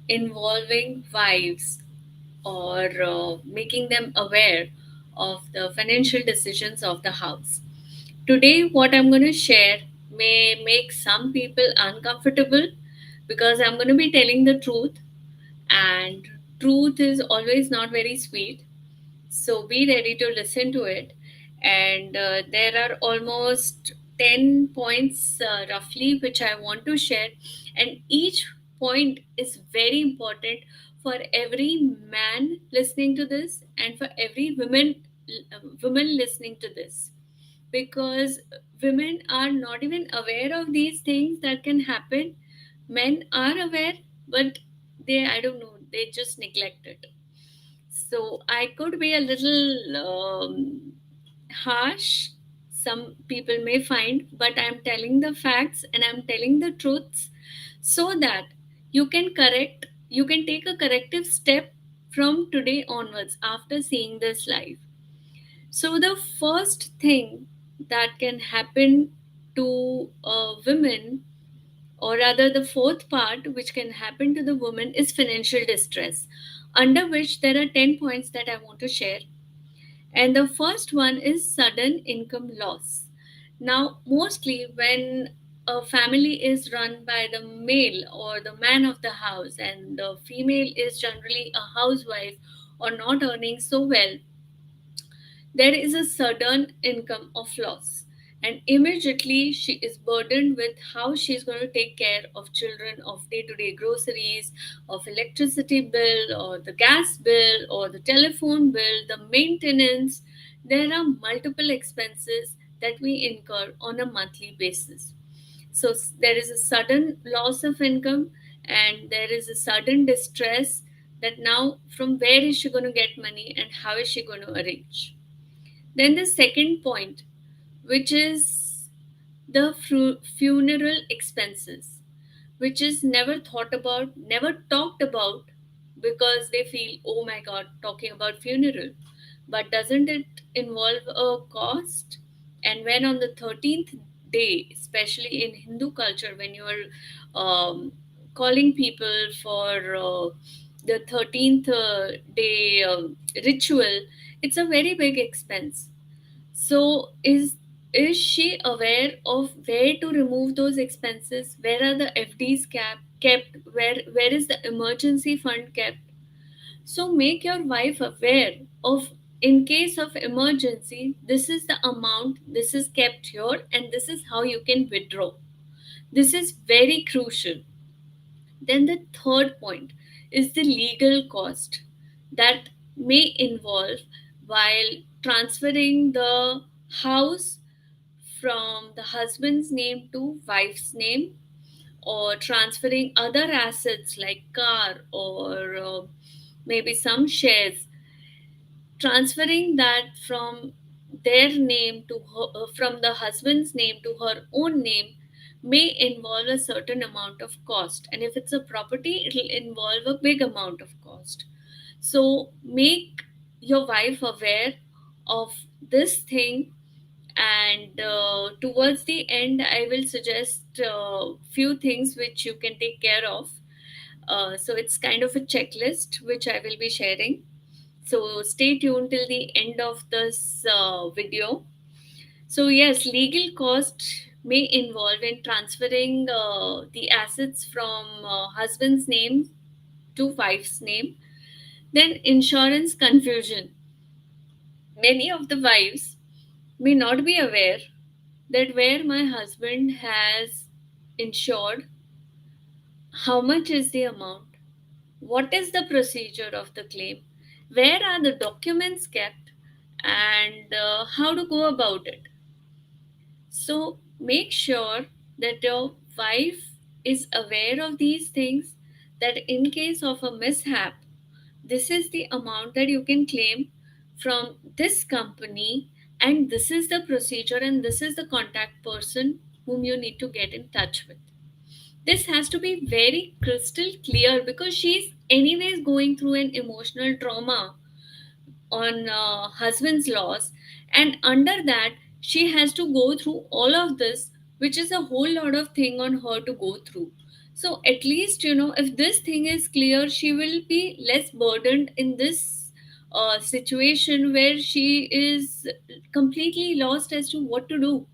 involving wives or making them aware of the financial decisions of the house. Today, what I'm going to share may make some people uncomfortable because I'm going to be telling the truth, and truth is always not very sweet. So be ready to listen to it. And there are almost 10 points roughly which I want to share. And each point is very important for every man listening to this and for every woman listening to this, because women are not even aware of these things that can happen. Men are aware, but they, I don't know, they just neglect it. So I could be a little harsh, some people may find, but I'm telling the facts and I'm telling the truths so that you can take a corrective step from today onwards after seeing this live. So the first thing that can happen to a woman, or rather the fourth part which can happen to the woman, is financial distress, under which there are 10 points that I want to share. And the first one is sudden income loss. Now, mostly when a family is run by the male or the man of the house, and the female is generally a housewife or not earning so well, there is a sudden income of loss, and immediately she is burdened with how she is going to take care of children, of day-to-day groceries, of electricity bill or the gas bill or the telephone bill, the maintenance. There are multiple expenses that we incur on a monthly basis. So there is a sudden loss of income, and there is a sudden distress that now from where is she going to get money and how is she going to arrange. Then the second point, which is the funeral expenses, which is never thought about, never talked about, because they feel, oh my god, talking about funeral. But doesn't it involve a cost? And when on the 13th day, especially in Hindu culture, when you are calling people for the 13th day ritual, it's a very big expense. So is she aware of where to remove those expenses? Where are the FDs kept? Where is the emergency fund kept? So make your wife aware of, in case of emergency, this is the amount, this is kept here, and this is how you can withdraw. This is very crucial. Then the third point is the legal cost that may involve while transferring the house from the husband's name to wife's name, or transferring other assets like car or maybe some shares, transferring that from their name to her, from the husband's name to her own name, may involve a certain amount of cost, and if it's a property, it'll involve a big amount of cost. So make your wife aware of this thing. And towards the end, I will suggest few things which you can take care of. So it's kind of a checklist which I will be sharing, so stay tuned till the end of this video. So yes, legal cost may involve in transferring the assets from husband's name to wife's name. Then insurance confusion. Many of the wives may not be aware that where my husband has insured, how much is the amount, what is the procedure of the claim, where are the documents kept, and how to go about it. So make sure that your wife is aware of these things, that in case of a mishap, this is the amount that you can claim from this company, and this is the procedure, and this is the contact person whom you need to get in touch with. This has to be very crystal clear, because she's anyways going through an emotional trauma on husband's loss, and under that she has to go through all of this, which is a whole lot of thing on her to go through. So at least, if this thing is clear, she will be less burdened in this situation where she is completely lost as to what to do.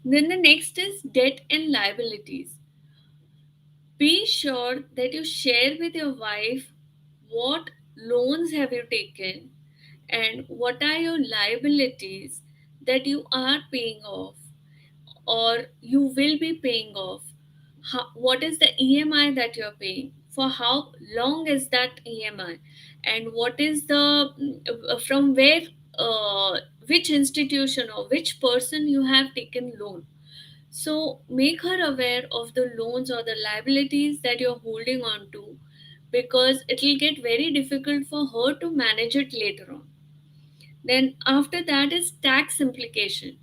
Then the next is debt and liabilities. Be sure that you share with your wife what loans have you taken and what are your liabilities that you are paying off or you will be paying off. What is the EMI that you're paying? For how long is that EMI? And what is from where, uh, which institution or which person you have taken loan? So make her aware of the loans or the liabilities that you're holding on to, because it will get very difficult for her to manage it later on. Then after that is tax implication.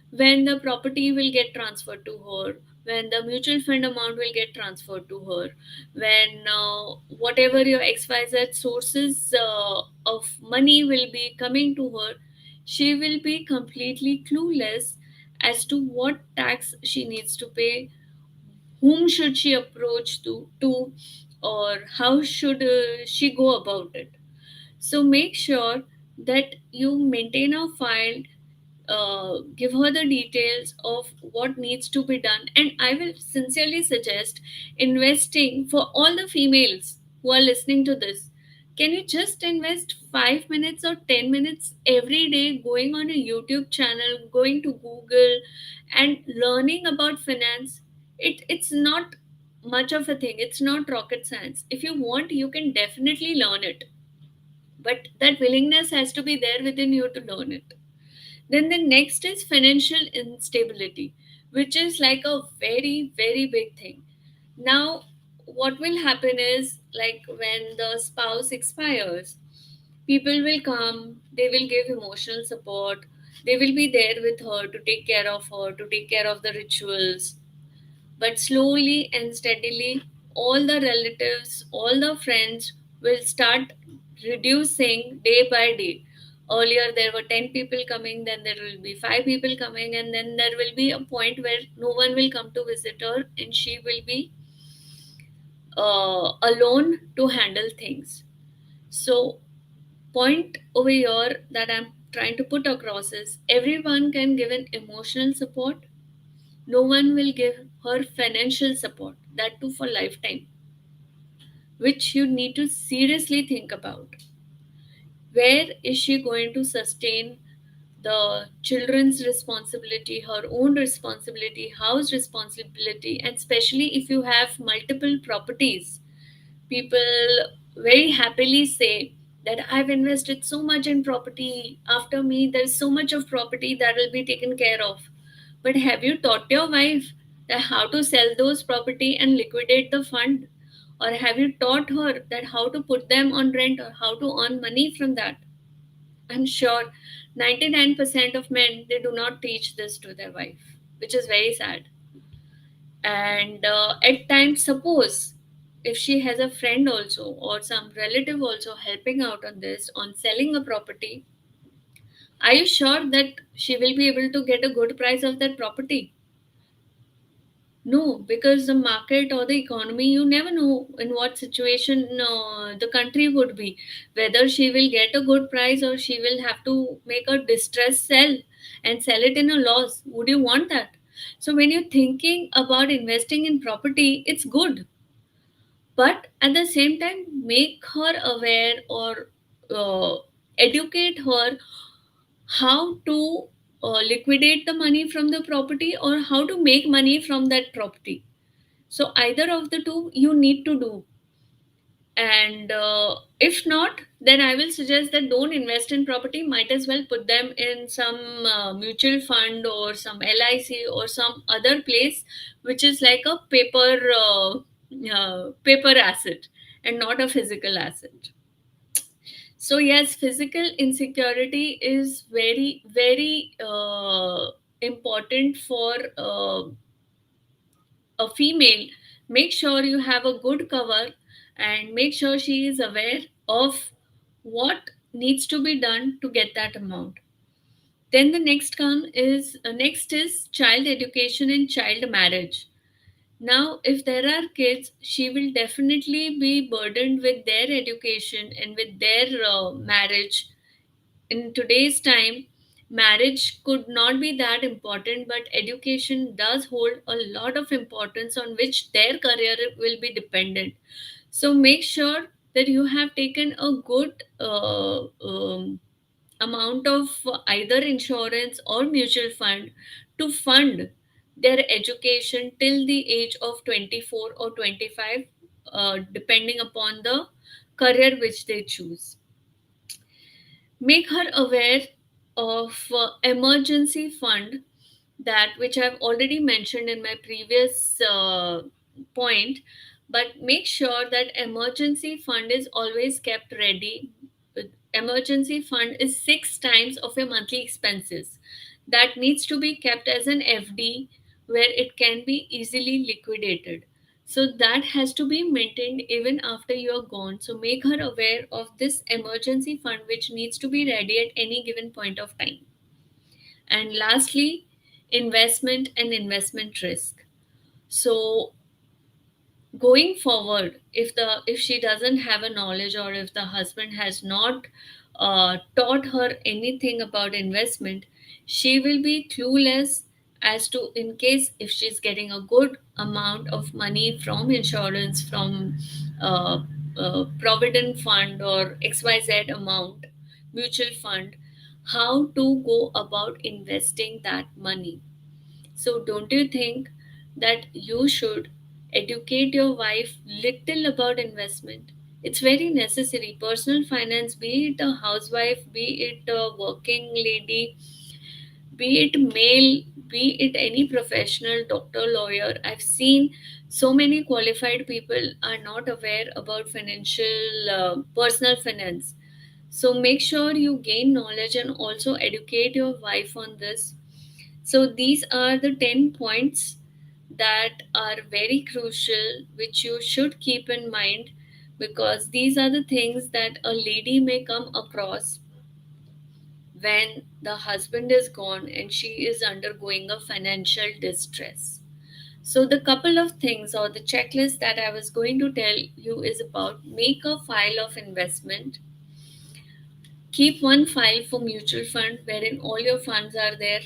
When the property will get transferred to her, when the mutual fund amount will get transferred to her, when whatever your XYZ sources of money will be coming to her, she will be completely clueless as to what tax she needs to pay, whom should she approach to or how should she go about it. So make sure that you maintain a file, give her the details of what needs to be done. And I will sincerely suggest investing for all the females who are listening to this. Can you just invest 5 minutes or 10 minutes every day going on a YouTube channel, going to Google and learning about finance? It's not much of a thing, it's not rocket science. If you want, you can definitely learn it, but that willingness has to be there within you to learn it. Then the next is financial instability, which is like a very, very big thing. Now, what will happen is, like when the spouse expires, people will come, they will give emotional support, they will be there with her to take care of her, to take care of the rituals, but slowly and steadily, all the relatives, all the friends will start reducing day by day. Earlier, there were 10 people coming, then there will be 5 people coming, and then there will be a point where no one will come to visit her and she will be alone to handle things. So, point over here that I'm trying to put across is everyone can give an emotional support, no one will give her financial support, that too for lifetime, which you need to seriously think about. Where is she going to sustain the children's responsibility, her own responsibility, house responsibility, and especially if you have multiple properties? People very happily say that I've invested so much in property, after me there's so much of property that will be taken care of. But have you taught your wife that how to sell those property and liquidate the fund? Or have you taught her that how to put them on rent or how to earn money from that? I'm sure 99% of men, they do not teach this to their wife, which is very sad. And at times, suppose if she has a friend also or some relative also helping out on this, on selling a property, are you sure that she will be able to get a good price of that property? No, because the market or the economy, you never know in what situation the country would be. Whether she will get a good price or she will have to make a distress sell and sell it in a loss. Would you want that? So, when you're thinking about investing in property, it's good. But at the same time, make her aware or uh, educate her how to liquidate the money from the property or how to make money from that property. So either of the two you need to do. And if not, then I will suggest that don't invest in property. Might as well put them in some mutual fund or some LIC or some other place, which is like a paper asset and not a physical asset. So yes, physical insecurity is very, very important for a female. Make sure you have a good cover and make sure she is aware of what needs to be done to get that amount. Then the next is child education and child marriage. Now, if there are kids, she will definitely be burdened with their education and with their marriage. In today's time, marriage could not be that important, but education does hold a lot of importance on which their career will be dependent. So make sure that you have taken a good amount of either insurance or mutual fund to fund their education till the age of 24 or 25, depending upon the career which they choose. Make her aware of emergency fund, that which I've already mentioned in my previous point. But make sure that emergency fund is always kept ready. Emergency fund is 6 times of your monthly expenses, that needs to be kept as an FD, where it can be easily liquidated. So that has to be maintained even after you're gone. So make her aware of this emergency fund, which needs to be ready at any given point of time. And lastly, investment and investment risk. So going forward, if she doesn't have a knowledge, or if the husband has not taught her anything about investment, she will be clueless as to, in case if she's getting a good amount of money from insurance, from uh, provident fund or xyz amount mutual fund, how to go about investing that money. So, don't you think that you should educate your wife little about investment? It's very necessary. Personal finance, be it a housewife, be it a working lady, be it male, be it any professional, doctor, lawyer. I've seen so many qualified people are not aware about financial, personal finance. So make sure you gain knowledge and also educate your wife on this. So these are the 10 points that are very crucial, which you should keep in mind, because these are the things that a lady may come across when the husband is gone and she is undergoing a financial distress. So, the couple of things or the checklist that I was going to tell you is about: make a file of investment, keep one file for mutual fund wherein all your funds are there,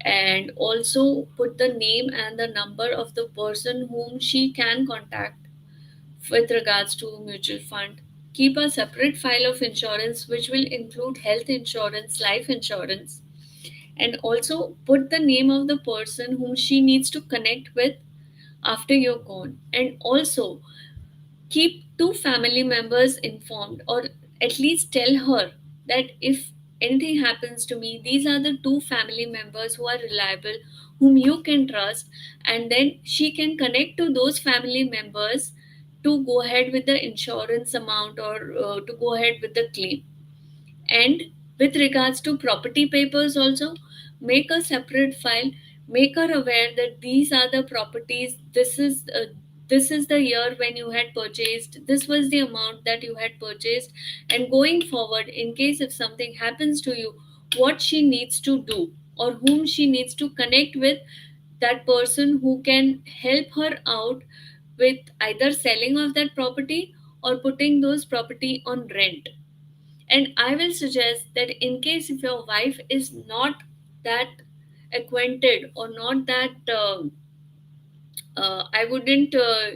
and also put the name and the number of the person whom she can contact with regards to mutual fund. Keep a separate file of insurance which will include health insurance, life insurance, and also put the name of the person whom she needs to connect with after you're gone. And also keep two family members informed, or at least tell her that if anything happens to me, these are the two family members who are reliable, whom you can trust, and then she can connect to those family members to go ahead with the insurance amount, or to go ahead with the claim. And with regards to property papers, also make a separate file. Make her aware that these are the properties. This is the year when you had purchased. This was the amount that you had purchased. And going forward, in case if something happens to you, what she needs to do, or whom she needs to connect with, that person who can help her out with either selling of that property or putting those property on rent. And I will suggest that in case if your wife is not that acquainted, or not that I wouldn't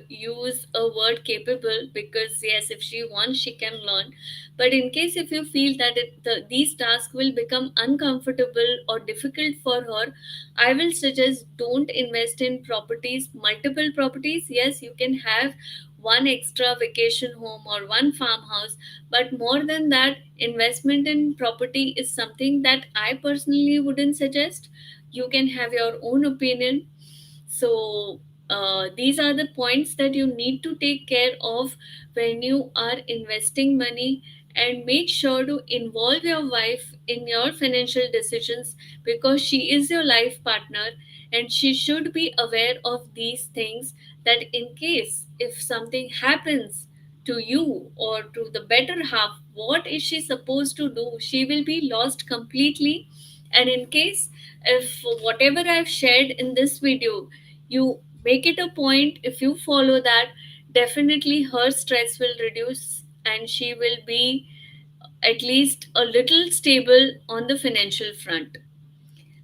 use a word capable, because yes, if she wants, she can learn. But in case if you feel that these tasks will become uncomfortable or difficult for her, I will suggest don't invest in properties, multiple properties. Yes, you can have one extra vacation home or one farmhouse, but more than that, investment in property is something that I personally wouldn't suggest. You can have your own opinion. So, these are the points that you need to take care of when you are investing money, and make sure to involve your wife in your financial decisions, because she is your life partner and she should be aware of these things, that in case if something happens to you or to the better half, what is she supposed to do? She will be lost completely. And in case if whatever I've shared in this video, you Make it a point. If you follow that, definitely her stress will reduce and she will be at least a little stable on the financial front.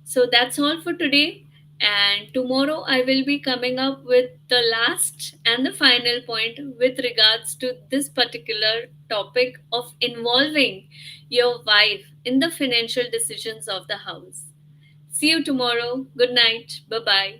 So that's all for today. And tomorrow I will be coming up with the last and the final point with regards to this particular topic of involving your wife in the financial decisions of the house. See you tomorrow. Good night. Bye bye.